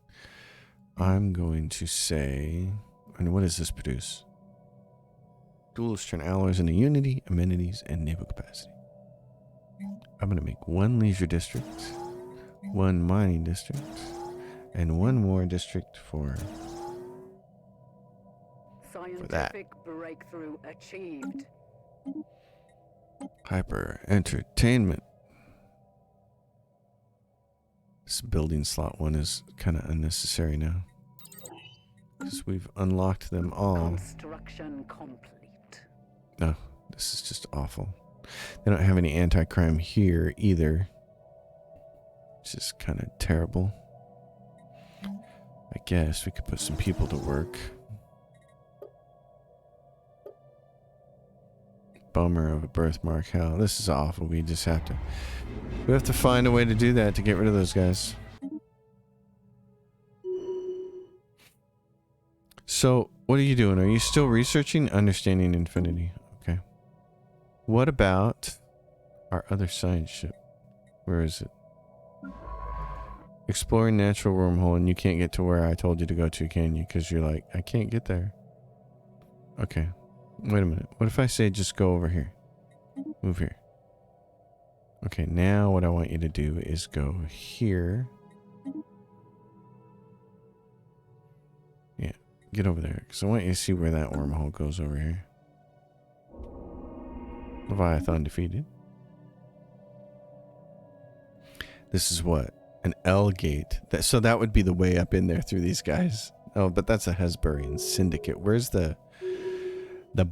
I'm going to say... And what does this produce? Duelist turn alloys into unity, amenities, and naval capacity. I'm going to make 1 leisure district, 1 mining district, and 1 more district for that. Scientific breakthrough achieved. Hyper entertainment. This building slot 1 is kind of unnecessary now. Because we've unlocked them all. Construction complete. No, this is just awful. They don't have any anti-crime here either. Which is kind of terrible. I guess we could put some people to work. Bummer of a birthmark. Hell, this is awful. We just have to... We have to find a way to do that to get rid of those guys. So, what are you doing? Are you still researching Understanding Infinity? Okay. What about our other science ship? Where is it? Exploring natural wormhole, and you can't get to where I told you to go to, can you? Because you're like, I can't get there. Okay. Wait a minute. What if I say just go over here? Move here. Okay, now what I want you to do is go here. Yeah, get over there. Because I want you to see where that wormhole goes over here. Leviathan defeated. This is what? An L gate. So that would be the way up in there through these guys. Oh, but that's a Hesburian syndicate. Where's the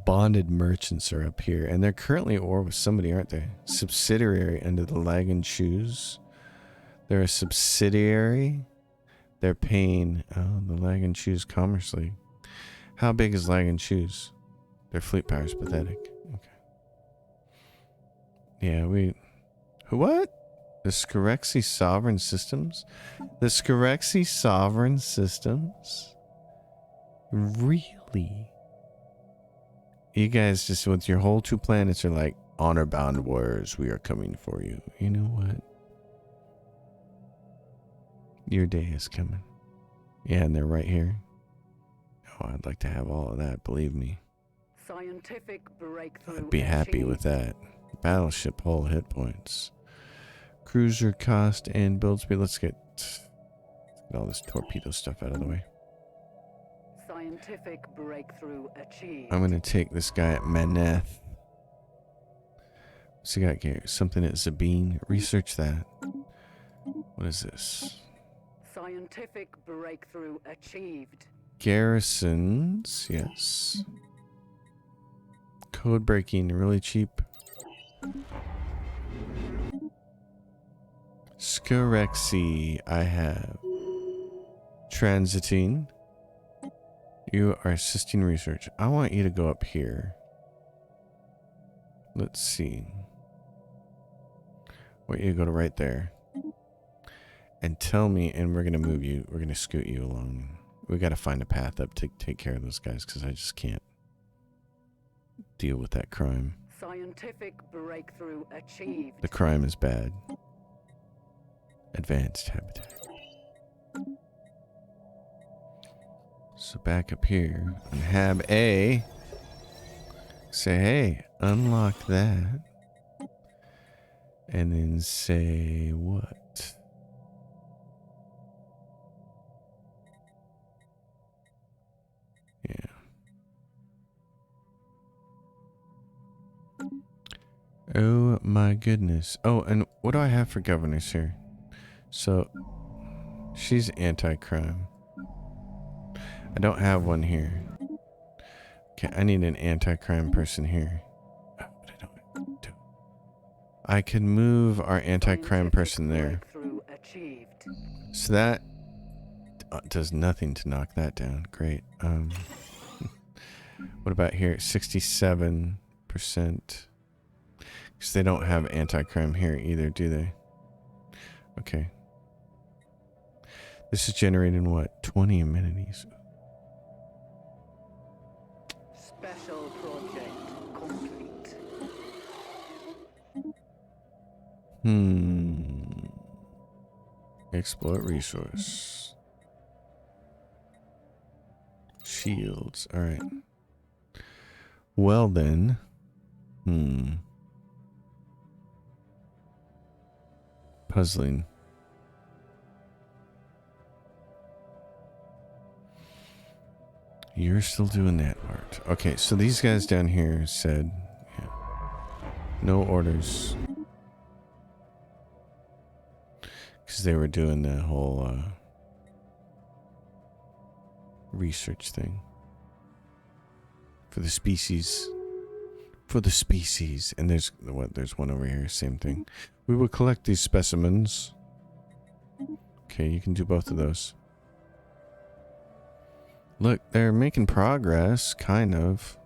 bonded merchants are up here, and they're currently at war with somebody, aren't they? Subsidiary under the Lagan Shoes. They're a subsidiary. They're paying the Lagan Shoes Commerce League. How big is Lagan Shoes? Their fleet power is pathetic. Okay. Yeah, what? The Scorexy Sovereign Systems? The Scorexy Sovereign Systems? Really? You guys just with your whole 2 planets are like, honor-bound warriors, we are coming for you. You know what? Your day is coming. Yeah, and they're right here. Oh, I'd like to have all of that, believe me. Scientific breakthrough. I'd be happy with that. Battleship hull hit points. Cruiser cost and build speed. Let's get all this torpedo stuff out of the way. Scientific breakthrough achieved. I'm going to take this guy at Maneth. What's he got here? Something at Sabine. Research that. What is this? Scientific breakthrough achieved. Garrisons. Yes. Code breaking. Really cheap. Scorexy. I have. Transiting. You are assisting research. I want you to go up here. Let's see. want you to go to right there. And tell me, and we're gonna move you. We're gonna scoot you along. We gotta find a path up to take care of those guys because I just can't deal with that crime. Scientific breakthrough achieved. The crime is bad. Advanced habitat. So back up here on Hab A, say, hey, unlock that. And then say what? Yeah. Oh my goodness. Oh, and what do I have for governors here? So, she's anti-crime. I don't have one here. Okay, I need an anti-crime person here. Oh, but I don't do. I can move our anti-crime person there. So that does nothing to knock that down. Great. What about here? 67%. Because they don't have anti-crime here either, do they? Okay. This is generating what? 20 amenities. Special project complete. Exploit resource. Shields. Alright. Well then. Puzzling. You're still doing that part. Okay, so these guys down here said, yeah, no orders. Because they were doing that whole research thing. For the species. For the species. And there's one over here, same thing. We will collect these specimens. Okay, you can do both of those. Look, they're making progress, kind of.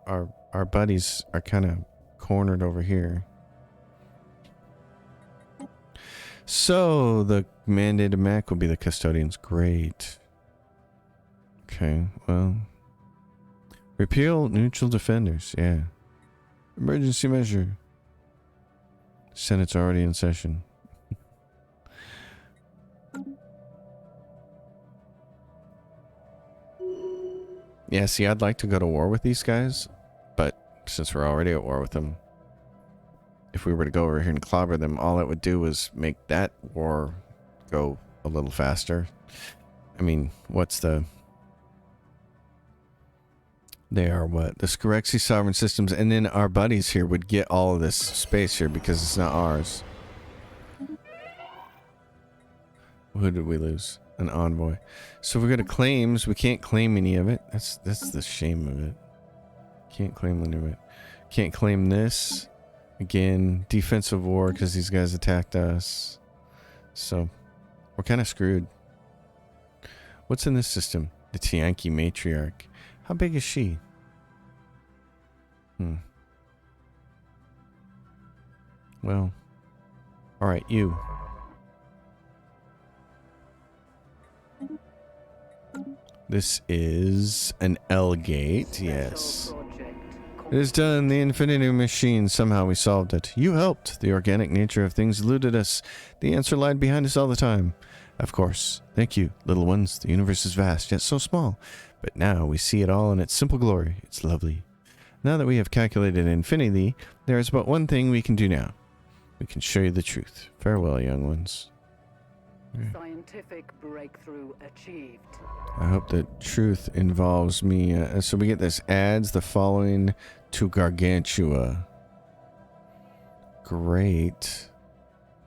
Our buddies are kind of cornered over here. So, the mandated Mac will be the custodians. Great. Okay, well. Repeal neutral defenders, yeah. Emergency measure. Senate's already in session. Yeah, see, I'd like to go to war with these guys, but since we're already at war with them, if we were to go over here and clobber them, all it would do was make that war go a little faster. I mean, what's the... They are what? The Scorexi sovereign systems, and then our buddies here would get all of this space here because it's not ours. Who did we lose? An envoy. So if we go to claims, we can't claim any of it. That's the shame of it. Can't claim any of it. Can't claim this. Again, defensive war because these guys attacked us. So we're kind of screwed. What's in this system? The Tianki matriarch. How big is she? Well. Alright, you. This is an L gate, yes. It is done, the Infinity Machine. Somehow we solved it. You helped. The organic nature of things eluded us. The answer lied behind us all the time. Of course. Thank you, little ones. The universe is vast, yet so small. But now we see it all in its simple glory. It's lovely. Now that we have calculated infinity, there is but one thing we can do now. We can show you the truth. Farewell, young ones. Scientific breakthrough achieved. I hope that truth involves me. So we get this adds the following to Gargantua. Great.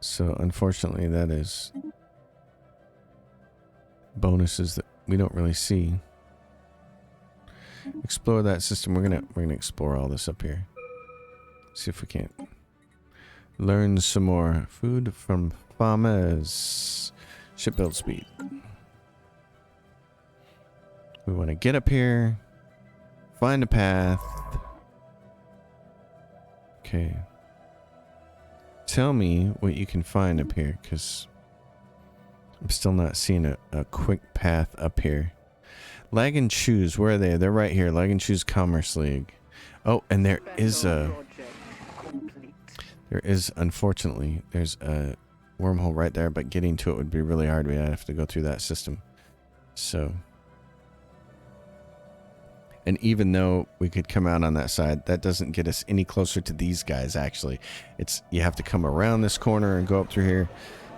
So unfortunately that is bonuses that we don't really see. Explore that system. We're gonna explore all this up here. See if we can't learn some more. Food from farmers. Shipbuild speed. We want to get up here, find a path. Okay. Tell me what you can find up here, because I'm still not seeing a quick path up here. Lag and Choose, where are they? They're right here. Lag and Choose Commerce League. Oh, and there is unfortunately, there's a wormhole right there, but getting to it would be really hard. We'd have to go through that system. So, and even though we could come out on that side, that doesn't get us any closer to these guys, actually. You have to come around this corner and go up through here.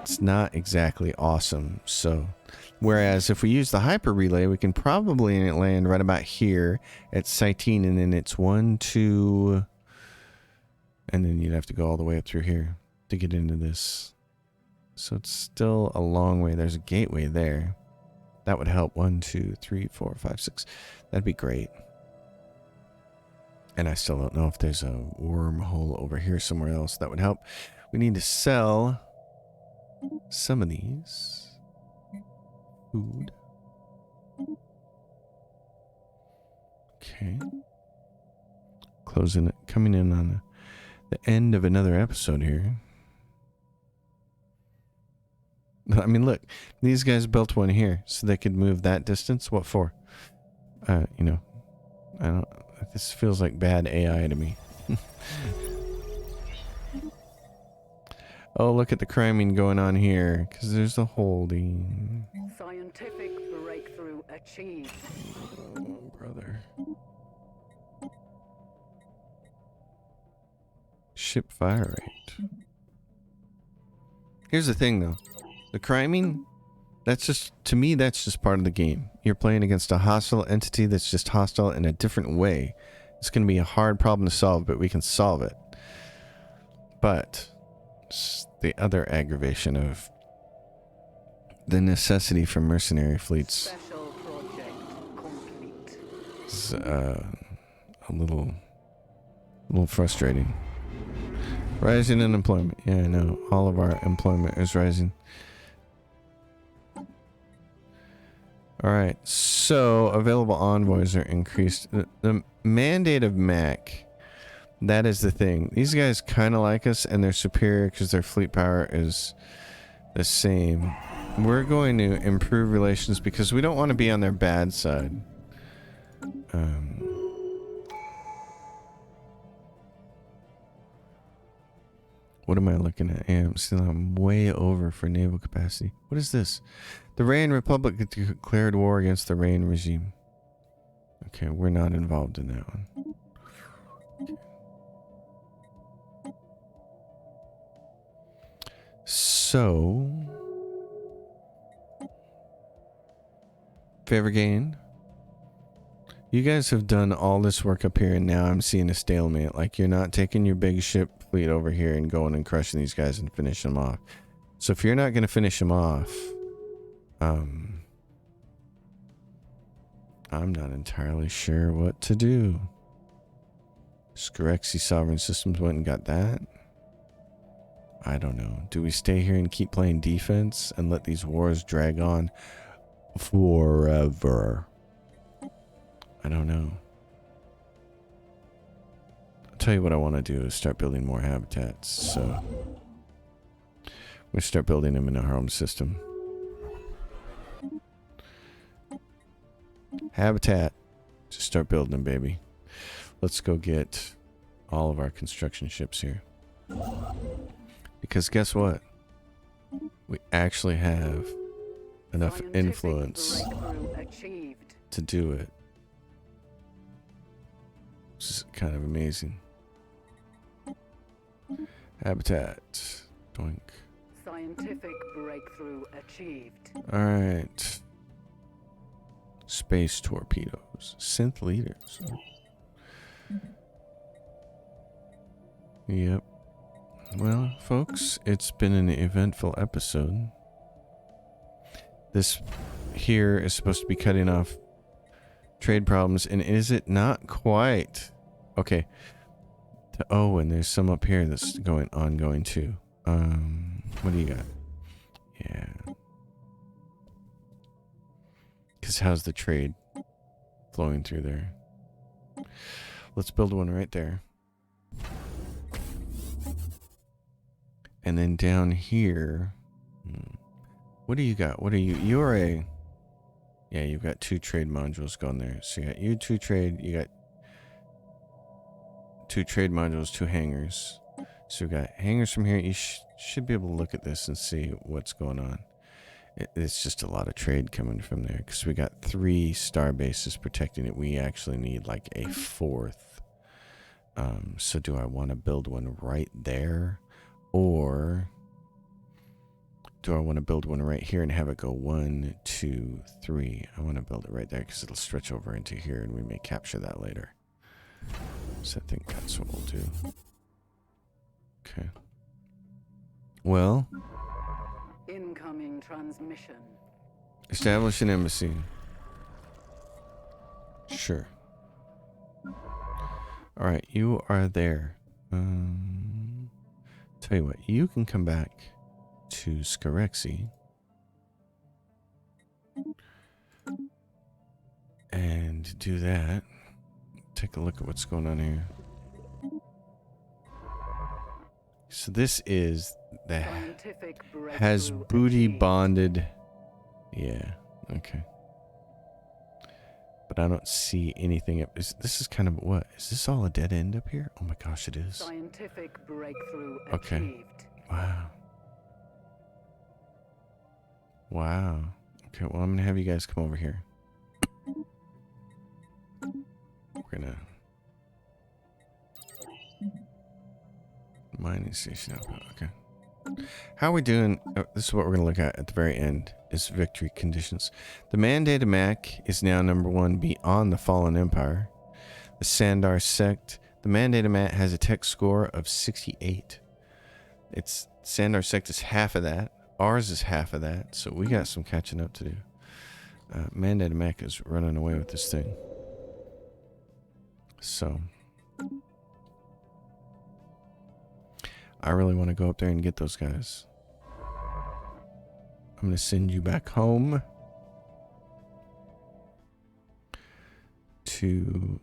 It's not exactly awesome. So, whereas if we use the hyper relay, we can probably land right about here at Cytine, and then it's 1, 2, and then you'd have to go all the way up through here to get into this. So it's still a long way. There's a gateway there. That would help. 1, 2, 3, 4, 5, 6. That'd be great. And I still don't know if there's a wormhole over here somewhere else that would help. We need to sell some of these. Food. Okay. Closing it. Coming in on the end of another episode here. I mean, look, these guys built one here so they could move that distance. What for? You know, I don't. This feels like bad AI to me. Oh, look at the criming going on here, because there's the holding. Scientific breakthrough achieved. Oh, brother. Ship fire rate. Here's the thing, though. The criming, that's just, to me, that's just part of the game. You're playing against a hostile entity that's just hostile in a different way. It's going to be a hard problem to solve, but we can solve it. But the other aggravation of the necessity for mercenary fleets Special project complete. is a little frustrating. Rising unemployment. Yeah, I know. All of our employment is rising. Alright, so available envoys are increased. The mandate of Mac, that is the thing. These guys kind of like us, and they're superior because their fleet power is the same. We're going to improve relations because we don't want to be on their bad side. What am I looking at? Yeah, I'm way over for naval capacity. What is this? The Rain Republic declared war against the Rain regime. Okay, we're not involved in that one. So, favor gain. You guys have done all this work up here, and now I'm seeing a stalemate. Like, you're not taking your big ship fleet over here and going and crushing these guys and finishing them off. So if you're not going to finish them off, I'm not entirely sure what to do. Scorexy Sovereign Systems went and got that. I don't know. Do we stay here and keep playing defense and let these wars drag on forever? I don't know. I'll tell you what I want to do is start building more habitats. So we start building them in our home system. Habitat. Just start building them, baby. Let's go get all of our construction ships here. Because guess what? We actually have enough influence to do it. Which is kind of amazing. Habitat. Doink. Scientific breakthrough achieved. Alright. Space torpedoes. Synth leaders. Yep. Well, folks, it's been an eventful episode. This here is supposed to be cutting off trade problems, and is it not quite? Okay. Oh, and there's some up here that's ongoing too. What do you got? Yeah. Because how's the trade flowing through there? Let's build one right there. And then down here, what do you got? What are you? You're a... Yeah, you've got 2 trade modules going there. So you got 2 trade, you got 2 trade modules, 2 hangars. So we've got hangars from here. You should be able to look at this and see what's going on. It's just a lot of trade coming from there because we got 3 star bases protecting it. We actually need like a 4th. So do I want to build one right there, or do I want to build one right here and have it go 1, 2, 3? I want to build it right there because it'll stretch over into here and we may capture that later. So I think that's what we'll do. Okay. Well. Incoming transmission. Establish an embassy. Sure. Alright, you are there. Tell you what, you can come back to Scarexi and do that. Take a look at what's going on here. So this is the has booty bonded. Yeah, okay. But I don't see anything. This is kind of what? Is this all a dead end up here? Oh my gosh, it is. Scientific breakthrough okay. achieved. Wow. Wow. Okay, well, I'm going to have you guys come over here. We're going to... Mining station output. Okay. How are we doing? This is what we're going to look at the very end, is victory conditions. The mandated Mac is now #1 beyond the Fallen Empire. The Sandar sect. The mandated Mac has a tech score of 68. It's Sandar sect is half of that. Ours is half of that. So we got some catching up to do. Mandated Mac is running away with this thing. So... I really want to go up there and get those guys. I'm going to send you back home to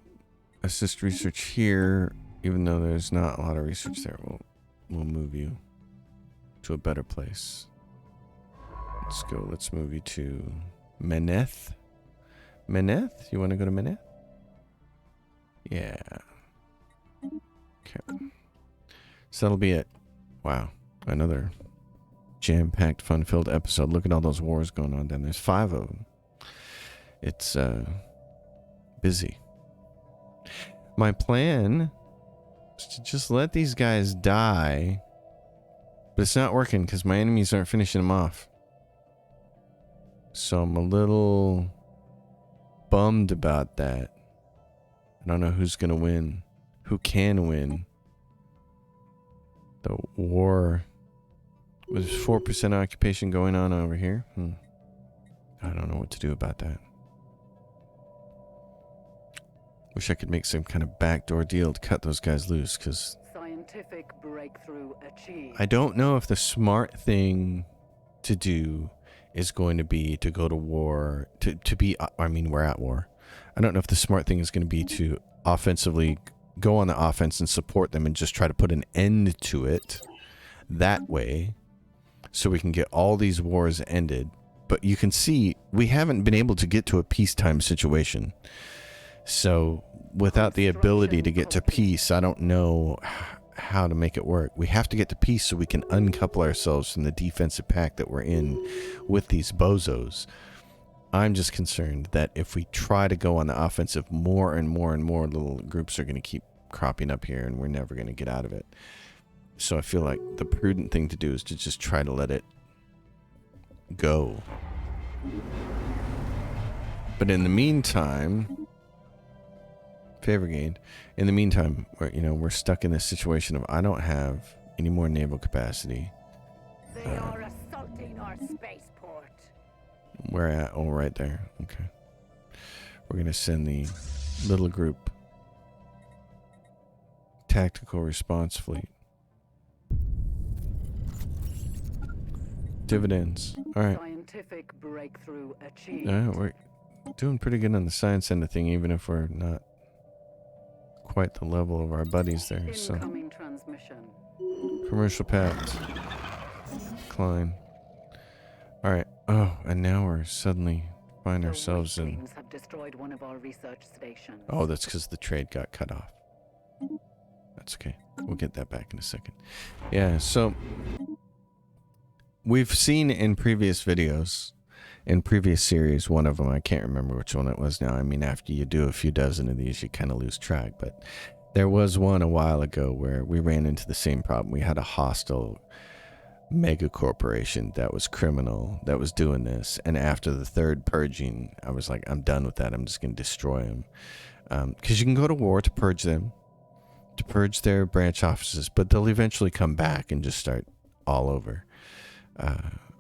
assist research here. Even though there's not a lot of research there, we'll move you to a better place. Let's go. Let's move you to Meneth. Meneth? You want to go to Meneth? Yeah. Okay. So that'll be it. Wow. Another jam-packed, fun-filled episode. Look at all those wars going on down there. There's 5 of them. It's busy. My plan is to just let these guys die. But it's not working because my enemies aren't finishing them off. So I'm a little bummed about that. I don't know who's going to win. Who can win. The war was 4% occupation going on over here. I don't know what to do about that. Wish I could make some kind of backdoor deal to cut those guys loose, because Scientific breakthrough achieved. I don't know if the smart thing to do is going to be to go to war, to be, I mean, we're at war. I don't know if the smart thing is going to be to offensively go on the offense and support them and just try to put an end to it that way so we can get all these wars ended. But you can see we haven't been able to get to a peacetime situation. So without the ability to get to peace, I don't know how to make it work. We have to get to peace so we can uncouple ourselves from the defensive pact that we're in with these bozos. I'm just concerned that if we try to go on the offensive, more and more and more little groups are going to keep cropping up here and we're never going to get out of it. So I feel like the prudent thing to do is to just try to let it go. But in the meantime, favor gained. In the meantime, we're stuck in this situation of I don't have any more naval capacity. They are assaulting our spaceport. Where at? Oh, right there. Okay. We're going to send the little group tactical response fleet. Dividends. All right. Scientific breakthrough achieved. We're doing pretty good on the science end of thing, even if we're not quite the level of our buddies there. So Incoming transmission. commercial pact. Decline. Alright. Oh, and now we're suddenly find ourselves in... Streams have destroyed one of our research stations. Oh, that's because the trade got cut off. That's okay. We'll get that back in a second. Yeah, so... We've seen in previous videos, in previous series, one of them, I can't remember which one it was now. I mean, after you do a few dozen of these, you kind of lose track. But there was one a while ago where we ran into the same problem. We had a hostile mega corporation that was criminal, that was doing this. And after the third purging, I was like, I'm done with that. I'm just going to destroy them. Because you can go to war to purge them, to purge their branch offices, but they'll eventually come back and just start all over.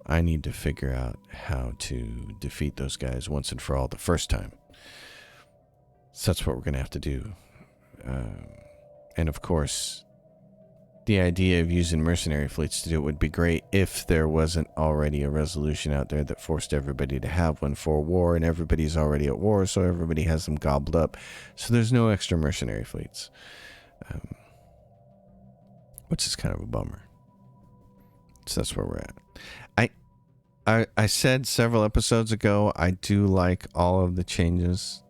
I need to figure out how to defeat those guys once and for all the first time. So that's what we're going to have to do. And of course, the idea of using mercenary fleets to do it would be great if there wasn't already a resolution out there that forced everybody to have one for war, and everybody's already at war, so everybody has them gobbled up. So there's no extra mercenary fleets, which is kind of a bummer. So that's where we're at. I said several episodes ago, I do like all of the changes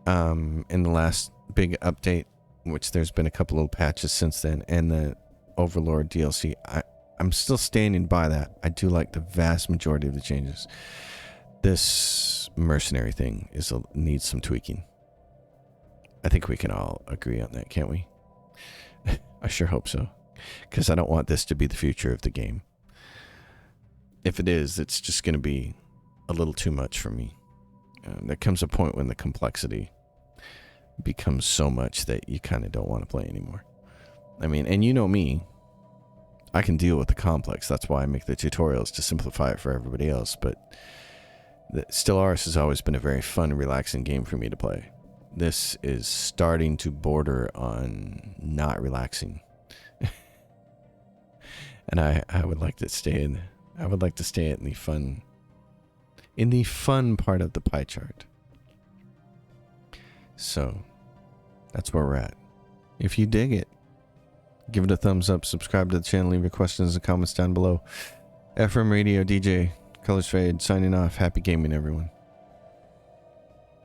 in the last big update, which there's been a couple little patches since then, and the Overlord DLC. I'm still standing by that. I do like the vast majority of the changes. This mercenary thing needs some tweaking. I think we can all agree on that, can't we? I sure hope so, because I don't want this to be the future of the game. If it is, it's just going to be a little too much for me. There comes a point when the complexity becomes so much that you kind of don't want to play anymore. I mean, and you know me, I can deal with the complex. That's why I make the tutorials, to simplify it for everybody else. But Stellaris has always been a very fun, relaxing game for me to play. This is starting to border on not relaxing. And I would like to stay in... I would like to stay in the fun part of the pie chart. So, that's where we're at. If you dig it, give it a thumbs up, subscribe to the channel, leave your questions and comments down below. FM Radio DJ, Colors Fade, signing off. Happy gaming, everyone.